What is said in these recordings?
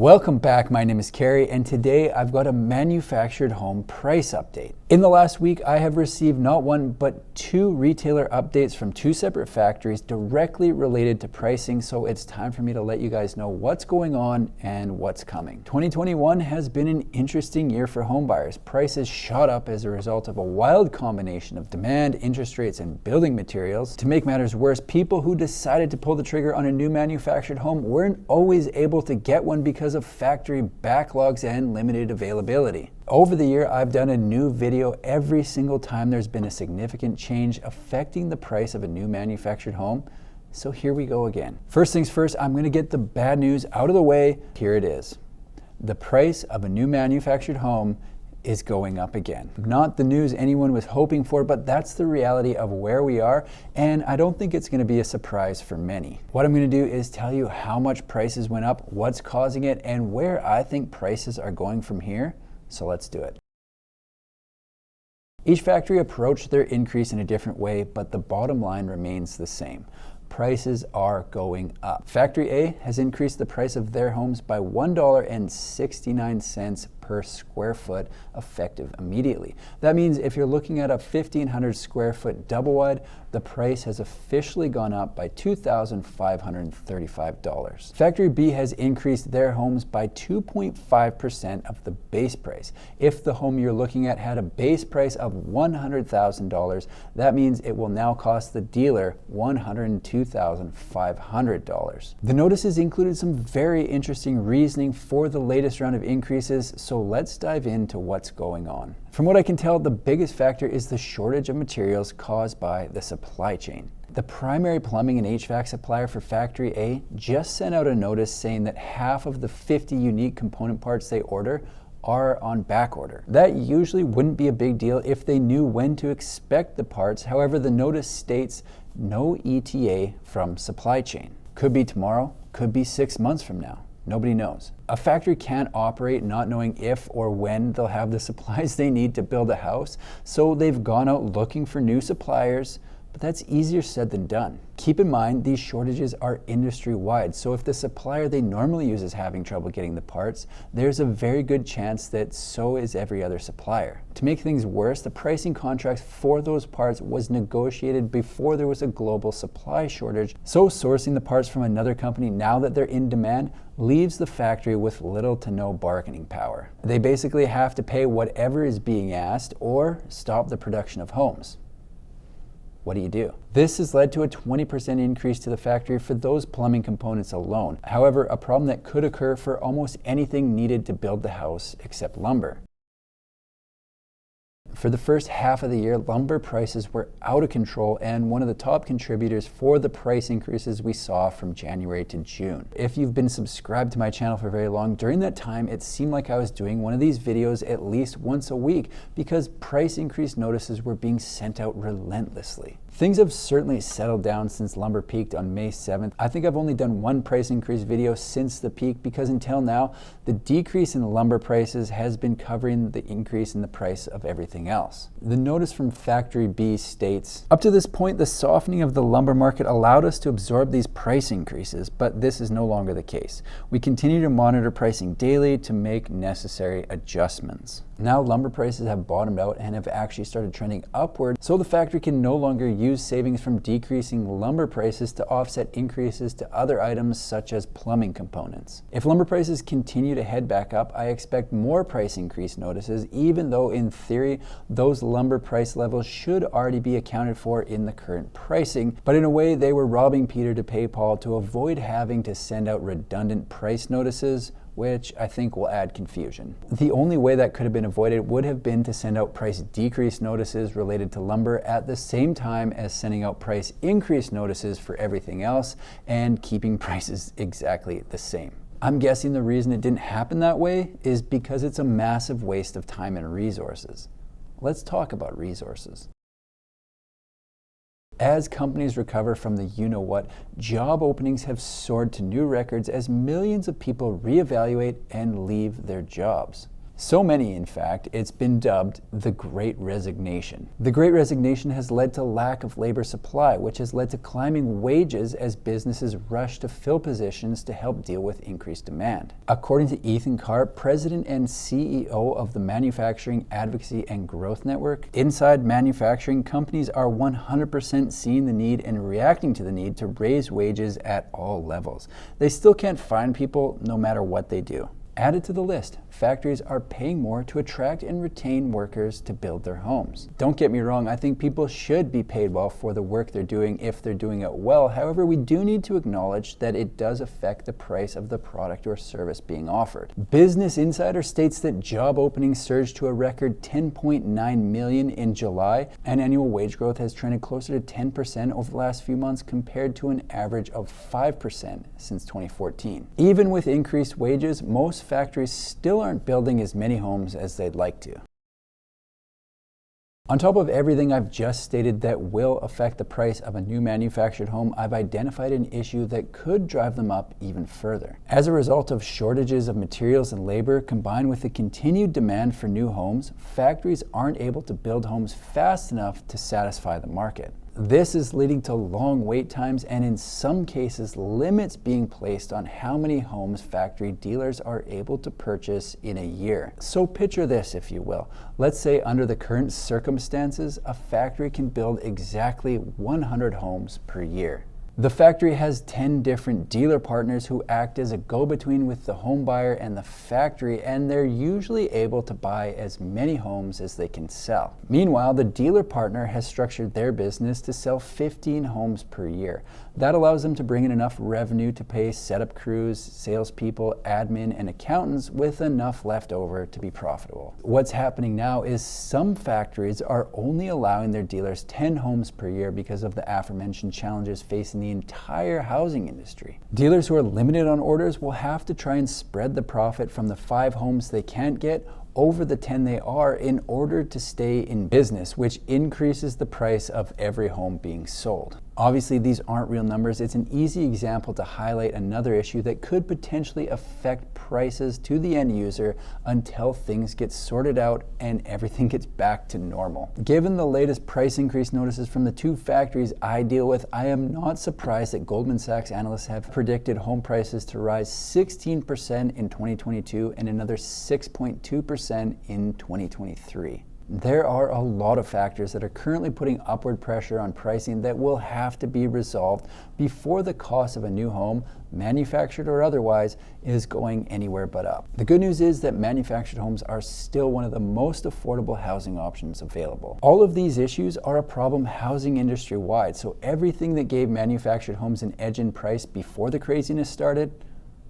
Welcome back, my name is Carrie, and today I've got a manufactured home price update. In the last week, I have received not one, but two retailer updates from two separate factories directly related to pricing, so it's time for me to let you guys know what's going on and what's coming. 2021 has been an interesting year for home buyers. Prices shot up as a result of a wild combination of demand, interest rates, and building materials. To make matters worse, people who decided to pull the trigger on a new manufactured home weren't always able to get one because of factory backlogs and limited availability. Over the year, I've done a new video every single time there's been a significant change affecting the price of a new manufactured home. So here we go again. First things first, I'm going to get the bad news out of the way. Here it is. The price of a new manufactured home is going up again. Not the news anyone was hoping for, but that's the reality of where we are, and I don't think it's going to be a surprise for many. What I'm going to do is tell you how much prices went up, what's causing it, and where I think prices are going from here. So let's do it. Each factory approached their increase in a different way, but the bottom line remains the same. Prices are going up. Factory A has increased the price of their homes by $1.69 per square foot, effective immediately. That means if you're looking at a 1,500 square foot double wide, the price has officially gone up by $2,535. Factory B has increased their homes by 2.5% of the base price. If the home you're looking at had a base price of $100,000, that means it will now cost the dealer $102,500. The notices included some very interesting reasoning for the latest round of increases, so let's dive into what's going on. From what I can tell, the biggest factor is the shortage of materials caused by the supply chain. The primary plumbing and HVAC supplier for Factory A just sent out a notice saying that half of the 50 unique component parts they order are on back order. That usually wouldn't be a big deal if they knew when to expect the parts. However, the notice states no ETA from supply chain. Could be tomorrow, could be 6 months from now. Nobody knows. A factory can't operate not knowing if or when they'll have the supplies they need to build a house, so they've gone out looking for new suppliers, but that's easier said than done. Keep in mind, these shortages are industry-wide, so if the supplier they normally use is having trouble getting the parts, there's a very good chance that so is every other supplier. To make things worse, the pricing contract for those parts was negotiated before there was a global supply shortage, so sourcing the parts from another company now that they're in demand leaves the factory with little to no bargaining power. They basically have to pay whatever is being asked or stop the production of homes. What do you do? This has led to a 20% increase to the factory for those plumbing components alone. However, a problem that could occur for almost anything needed to build the house except lumber. For the first half of the year, lumber prices were out of control and one of the top contributors for the price increases we saw from January to June. If you've been subscribed to my channel for very long, during that time it seemed like I was doing one of these videos at least once a week because price increase notices were being sent out relentlessly. Things have certainly settled down since lumber peaked on May 7th. I think I've only done one price increase video since the peak because until now, the decrease in lumber prices has been covering the increase in the price of everything else. The notice from Factory B states, up to this point, the softening of the lumber market allowed us to absorb these price increases, but this is no longer the case. We continue to monitor pricing daily to make necessary adjustments. Now lumber prices have bottomed out and have actually started trending upward, so the factory can no longer use savings from decreasing lumber prices to offset increases to other items such as plumbing components. If lumber prices continue to head back up, I expect more price increase notices, even though in theory those lumber price levels should already be accounted for in the current pricing, but in a way they were robbing Peter to pay Paul to avoid having to send out redundant price notices, which I think will add confusion. The only way that could have been avoided would have been to send out price decrease notices related to lumber at the same time as sending out price increase notices for everything else and keeping prices exactly the same. I'm guessing the reason it didn't happen that way is because it's a massive waste of time and resources. Let's talk about resources. As companies recover from the you-know-what, job openings have soared to new records as millions of people reevaluate and leave their jobs. So many, in fact, it's been dubbed the Great Resignation. The Great Resignation has led to lack of labor supply, which has led to climbing wages as businesses rush to fill positions to help deal with increased demand. According to Ethan Carr, President and CEO of the Manufacturing Advocacy and Growth Network, inside manufacturing, companies are 100% seeing the need and reacting to the need to raise wages at all levels. They still can't find people no matter what they do. Added to the list, factories are paying more to attract and retain workers to build their homes. Don't get me wrong, I think people should be paid well for the work they're doing if they're doing it well. However, we do need to acknowledge that it does affect the price of the product or service being offered. Business Insider states that job openings surged to a record 10.9 million in July, and annual wage growth has trended closer to 10% over the last few months compared to an average of 5% since 2014. Even with increased wages, most factories still aren't building as many homes as they'd like to. On top of everything I've just stated that will affect the price of a new manufactured home, I've identified an issue that could drive them up even further. As a result of shortages of materials and labor, combined with the continued demand for new homes, factories aren't able to build homes fast enough to satisfy the market. This is leading to long wait times and in some cases limits being placed on how many homes factory dealers are able to purchase in a year. So picture this, if you will. Let's say under the current circumstances, a factory can build exactly 100 homes per year. The factory has 10 different dealer partners who act as a go-between with the home buyer and the factory, and they're usually able to buy as many homes as they can sell. Meanwhile, the dealer partner has structured their business to sell 15 homes per year. That allows them to bring in enough revenue to pay setup crews, salespeople, admin, and accountants with enough left over to be profitable. What's happening now is some factories are only allowing their dealers 10 homes per year because of the aforementioned challenges facing the entire housing industry. Dealers who are limited on orders will have to try and spread the profit from the 5 homes they can't get over the 10 they are in order to stay in business, which increases the price of every home being sold. Obviously, these aren't real numbers. It's an easy example to highlight another issue that could potentially affect prices to the end user until things get sorted out and everything gets back to normal. Given the latest price increase notices from the 2 factories I deal with, I am not surprised that Goldman Sachs analysts have predicted home prices to rise 16% in 2022 and another 6.2% in 2023. There are a lot of factors that are currently putting upward pressure on pricing that will have to be resolved before the cost of a new home, manufactured or otherwise, is going anywhere but up. The good news is that manufactured homes are still one of the most affordable housing options available. All of these issues are a problem housing industry-wide, so everything that gave manufactured homes an edge in price before the craziness started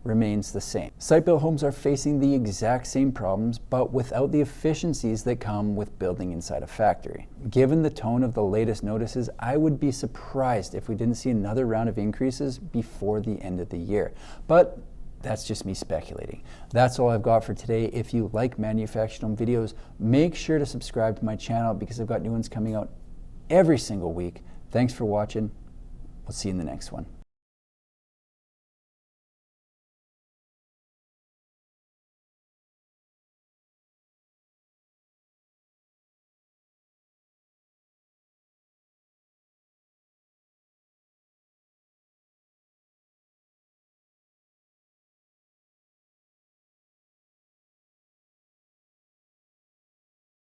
remains the same. Site-built homes are facing the exact same problems, but without the efficiencies that come with building inside a factory. Given the tone of the latest notices, I would be surprised if we didn't see another round of increases before the end of the year. But that's just me speculating. That's all I've got for today. If you like manufactured home videos, make sure to subscribe to my channel because I've got new ones coming out every single week. Thanks for watching. We'll see you in the next one.